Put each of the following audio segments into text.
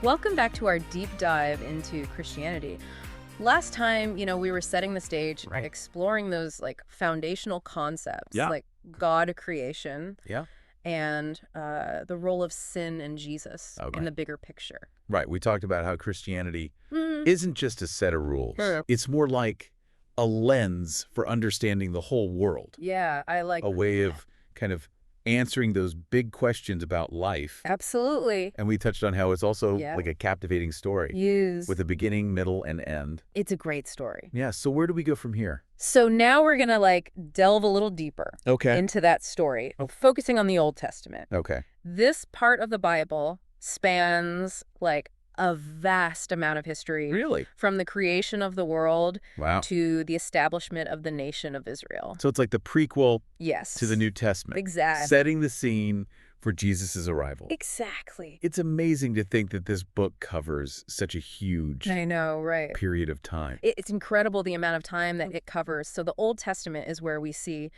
Welcome back to our deep dive into Christianity. Last time, we were setting the stage, Right. exploring those foundational concepts, Yeah. like God creation Yeah. and the role of sin and Jesus Okay. in the bigger picture. Right. We talked about how Christianity Mm, isn't just a set of rules. Sure. It's more like a lens for understanding the whole world, yeah, I like a way of kind of answering those big questions about life. absolutely And we touched on how it's also Yeah. like a captivating story use. with a beginning, middle, and end. It's a great story. Yeah. So where do we go from here? So now we're going to delve a little deeper Okay. into that story, Oh. focusing on the Old Testament. Okay. This part of the Bible spans a vast amount of history, Really? from the creation of the world Wow. to the establishment of the nation of Israel. So it's like the prequel Yes. to the New Testament. Exactly. Setting the scene for Jesus' arrival. Exactly. It's amazing to think that this book covers such a huge I know, right? period of time. It's incredible the amount of time that it covers. So the Old Testament is where we see,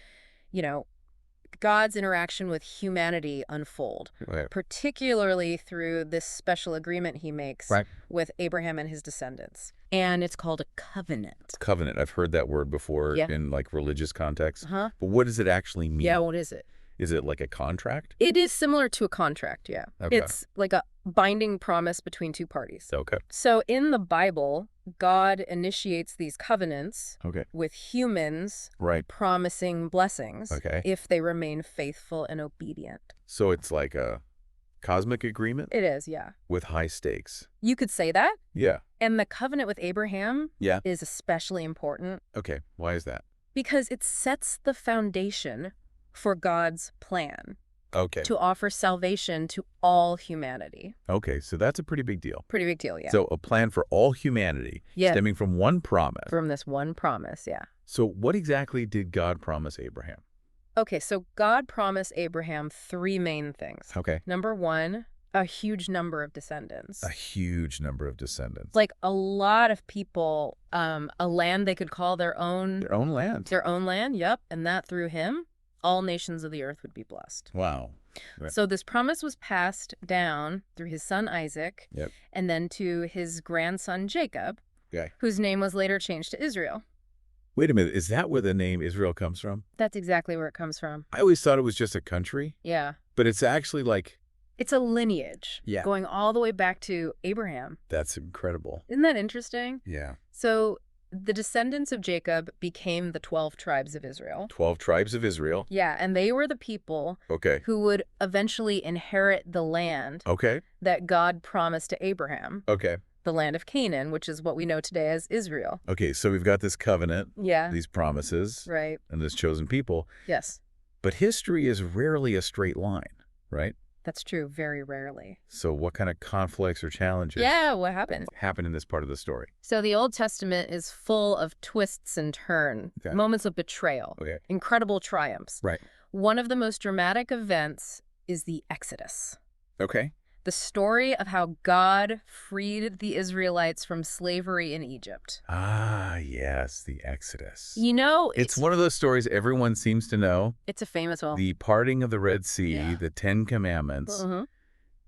God's interaction with humanity unfold, Right. particularly through this special agreement he makes Right. with Abraham and his descendants. And it's called a covenant. Covenant. I've heard that word before Yeah. in religious contexts. Huh? But what does it actually mean? Yeah, what is it? Is it like a contract? It is similar to a contract, yeah. Okay. It's like a binding promise between two parties. Okay. So in the Bible, God initiates these covenants Okay. with humans Right. promising blessings Okay. if they remain faithful and obedient. So it's like a cosmic agreement It is, yeah. with high stakes. You could say that. Yeah. And the covenant with Abraham Yeah. is especially important Okay. Why is that? because it sets the foundation for God's plan Okay. to offer salvation to all humanity. Okay. So that's a pretty big deal. Pretty big deal, yeah. So a plan for all humanity Yeah. stemming from one promise. From this one promise, yeah. So what exactly did God promise Abraham? Okay, so God promised Abraham three main things. Okay. Number one, a huge number of descendants. A huge number of descendants. Like a lot of people, a land they could call their own. Their own land. Their own land, yep. And that through him, all nations of the earth would be blessed. Wow. Right. So this promise was passed down through his son Isaac, Yep. and then to his grandson Jacob, Okay. whose name was later changed to Israel. Wait a minute. Is that where the name Israel comes from? That's exactly where it comes from. I always thought it was just a country, Yeah. but it's actually like, It's a lineage Yeah. going all the way back to Abraham. that's incredible. Isn't that interesting? Yeah. So the descendants of Jacob became the 12 tribes of Israel. 12 tribes of Israel. Yeah, and they were the people Okay. who would eventually inherit the land Okay. that God promised to Abraham, Okay. the land of Canaan, which is what we know today as Israel. Okay. So we've got this covenant, Yeah, these promises, right. and this chosen people. Yes, But history is rarely a straight line, right? that's true, very rarely. So what kind of conflicts or challenges Yeah, what happened? happen in this part of the story? So the Old Testament is full of twists and turns, Okay. moments of betrayal, Okay. incredible triumphs. Right. One of the most dramatic events is the Exodus. Okay. The story of how God freed the Israelites from slavery in Egypt. Ah, yes, the Exodus. It's It's one of those stories everyone seems to know. a famous one. The parting of the Red Sea, Yeah. the 10 Commandments. Mhm.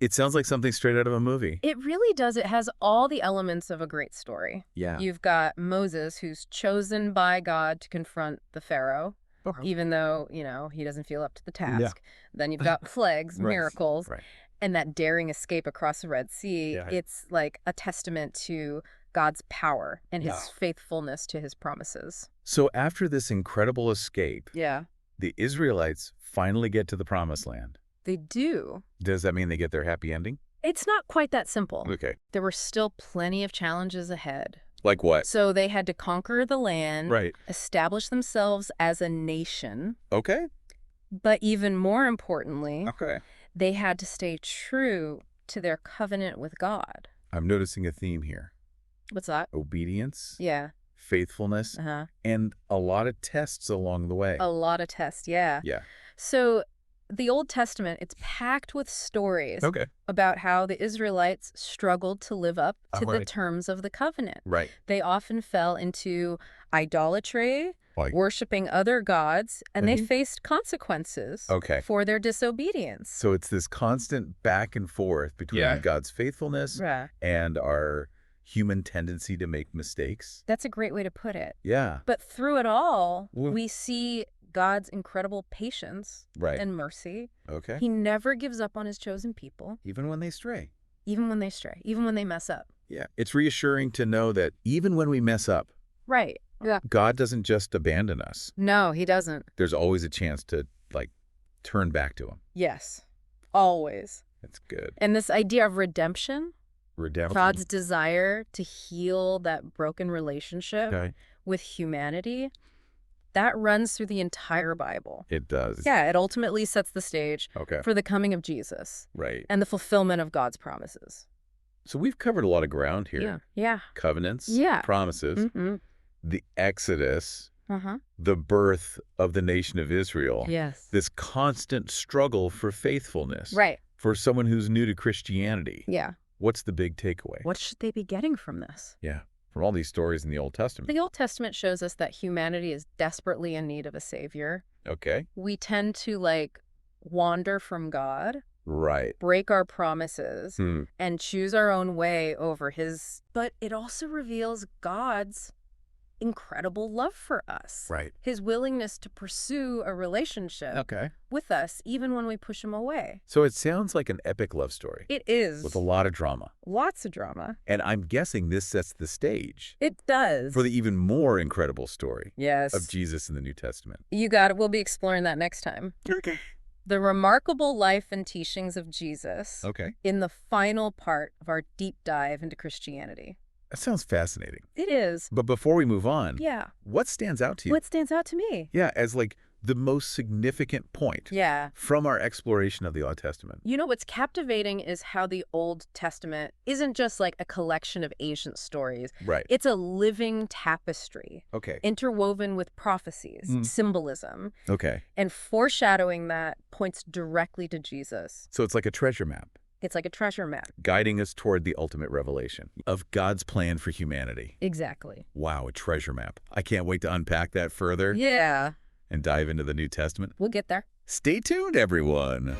It sounds like something straight out of a movie. It really does. It has all the elements of a great story. Yeah. You've got Moses, who's chosen by God to confront the Pharaoh, even though, he doesn't feel up to the task. Then you've got plagues, Right. miracles, Right. and that daring escape across the Red Sea. Yeah. It's like a testament to God's power and his Yeah. faithfulness to his promises. So after this incredible escape, Yeah, the Israelites finally get to the Promised Land. they do. Does that mean they get their happy ending? It's not quite that simple. Okay. There were still plenty of challenges ahead. Like what? So they had to conquer the land, Right. establish themselves as a nation, Okay. but even more importantly, Okay. they had to stay true to their covenant with God. I'm noticing a theme here. What's that? Obedience, Yeah. faithfulness, Uh-huh. and a lot of tests along the way. A lot of tests, yeah. Yeah. So the Old Testament, it's packed with stories Okay. about how the Israelites struggled to live up to the Right. terms of the covenant. Right. They often fell into idolatry, worshiping other gods, and they faced consequences for their disobedience. So it's this constant back and forth between God's faithfulness and our human tendency to make mistakes. That's a great way to put it. Yeah. But through it all, we see God's incredible patience and mercy. He never gives up on his chosen people. Even when they stray. Even when they stray. Even when they mess up. Yeah. It's reassuring to know that even when we mess up, God doesn't just abandon us. No, he doesn't. There's always a chance to, turn back to him. Yes. Always. That's good. And this idea of redemption, God's desire to heal that broken relationship with humanity, that runs through the entire Bible. It does. Yeah, it ultimately sets the stage for the coming of Jesus. And the fulfillment of God's promises. So we've covered a lot of ground here. Yeah. Covenants, promises, the Exodus, the birth of the nation of Israel. This constant struggle for faithfulness. For someone who's new to Christianity. What's the big takeaway? What should they be getting from this? From all these stories in the Old Testament. The Old Testament shows us that humanity is desperately in need of a savior. We tend to, wander from God. Break our promises and choose our own way over his. But it also reveals God's incredible love for us. His willingness to pursue a relationship with us, even when we push him away. So it sounds like an epic love story. It is. With a lot of drama. Lots of drama. And I'm guessing this sets the stage. It does. For the even more incredible story. Yes. Of Jesus in the New Testament. You got it. We'll be exploring that next time. The remarkable life and teachings of Jesus in the final part of our deep dive into Christianity. That sounds fascinating. It is. But before we move on, what stands out to you? What stands out to me? Yeah, as the most significant point from our exploration of the Old Testament. You know, what's captivating is how the Old Testament isn't just a collection of ancient stories. It's a living tapestry. Interwoven with prophecies, symbolism. And foreshadowing that points directly to Jesus. So it's like a treasure map. It's like a treasure map. Guiding us toward the ultimate revelation of God's plan for humanity. Exactly. Wow, a treasure map. I can't wait to unpack that further. Yeah. And dive into the New Testament. We'll get there. Stay tuned, everyone.